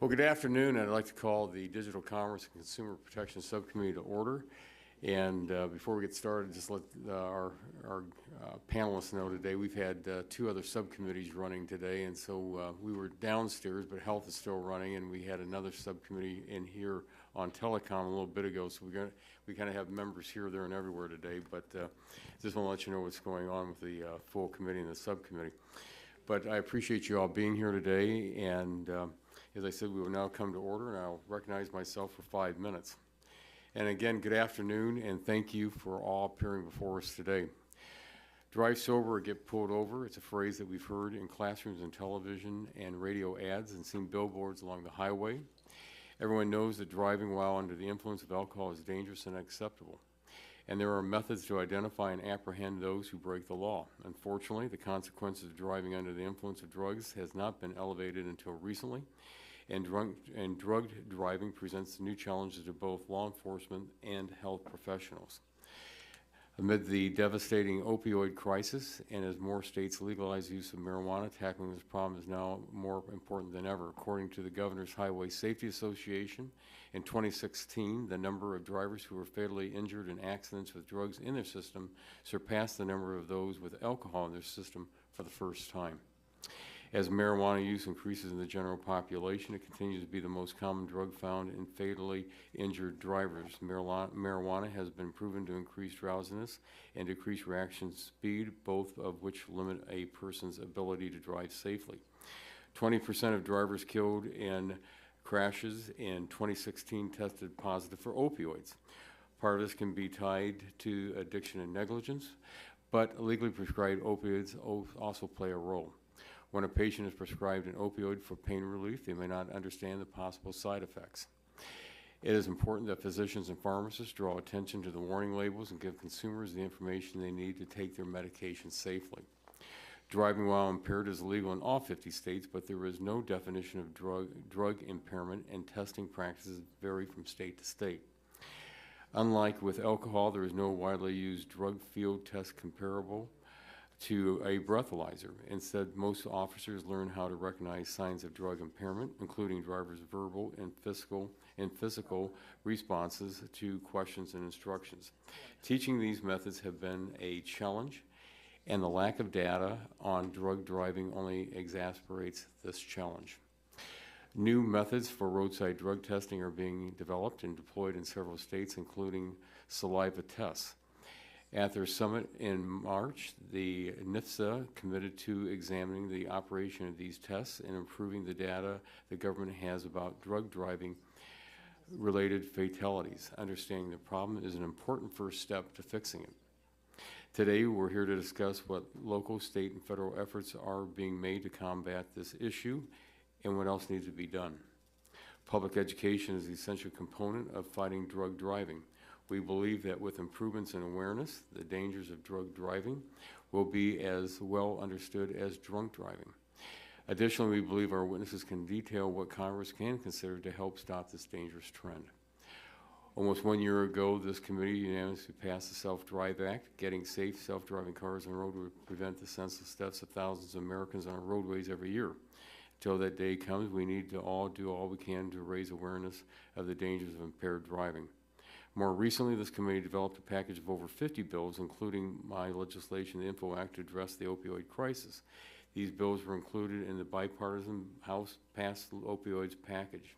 Well, good afternoon. I'd like to call the Digital Commerce and Consumer Protection Subcommittee to order. And before we get started, just let our panelists know today we've had two other subcommittees running today, and so we were downstairs, but health is still running, and we had another subcommittee in here on telecom a little bit ago. So we kind of have members here, there, and everywhere today. But just want to let you know what's going on with the full committee and the subcommittee. But I appreciate you all being here today, and as I said, we will now come to order, and I'll recognize myself for 5 minutes. And again, good afternoon, and thank you for all appearing before us today. Drive sober or get pulled over. It's a phrase that we've heard in classrooms and television and radio ads and seen billboards along the highway. Everyone knows that driving while under the influence of alcohol is dangerous and unacceptable. And there are methods to identify and apprehend those who break the law. Unfortunately, the consequences of driving under the influence of drugs has not been elevated until recently. And drug driving presents new challenges to both law enforcement and health professionals. Amid the devastating opioid crisis, and as more states legalize the use of marijuana, tackling this problem is now more important than ever. According to the Governor's Highway Safety Association, in 2016, the number of drivers who were fatally injured in accidents with drugs in their system surpassed the number of those with alcohol in their system for the first time. As marijuana use increases in the general population, it continues to be the most common drug found in fatally injured drivers. Marijuana has been proven to increase drowsiness and decrease reaction speed, both of which limit a person's ability to drive safely. 20% of drivers killed in crashes in 2016 tested positive for opioids. Part of this can be tied to addiction and negligence, but legally prescribed opioids also play a role. When a patient is prescribed an opioid for pain relief, they may not understand the possible side effects. It is important that physicians and pharmacists draw attention to the warning labels and give consumers the information they need to take their medication safely. Driving while impaired is illegal in all 50 states, but there is no definition of drug impairment, and testing practices vary from state to state. Unlike with alcohol, there is no widely used drug field test comparable to a breathalyzer. Instead, most officers learn how to recognize signs of drug impairment, including drivers' verbal and physical responses to questions and instructions. Teaching these methods have been a challenge, and the lack of data on drug driving only exacerbates this challenge. New methods for roadside drug testing are being developed and deployed in several states, including saliva tests. At their summit in March, the NIFSA committed to examining the operation of these tests and improving the data the government has about drug driving related fatalities. Understanding the problem is an important first step to fixing it. Today, we're here to discuss what local, state, and federal efforts are being made to combat this issue and what else needs to be done. Public education is the essential component of fighting drug driving. We believe that with improvements in awareness, the dangers of drug driving will be as well understood as drunk driving. Additionally, we believe our witnesses can detail what Congress can consider to help stop this dangerous trend. Almost 1 year ago, this committee unanimously passed the Self-Drive Act. Getting safe, self-driving cars on the road would prevent the senseless deaths of thousands of Americans on our roadways every year. Until that day comes, we need to all do all we can to raise awareness of the dangers of impaired driving. More recently, this committee developed a package of over 50 bills, including my legislation, the Info Act, to address the opioid crisis. These bills were included in the bipartisan House-passed opioids package.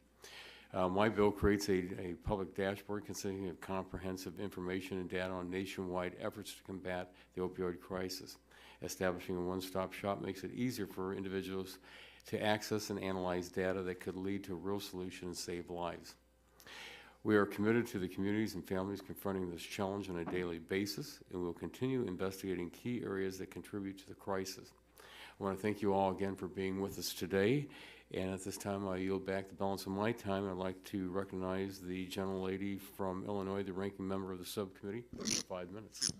My bill creates a public dashboard consisting of comprehensive information and data on nationwide efforts to combat the opioid crisis. Establishing a one-stop shop makes it easier for individuals to access and analyze data that could lead to real solutions and save lives. We are committed to the communities and families confronting this challenge on a daily basis, and we'll continue investigating key areas that contribute to the crisis. I want to thank you all again for being with us today, and at this time I yield back the balance of my time. I'd like to recognize the gentlelady from Illinois, the ranking member of the subcommittee, for 5 minutes.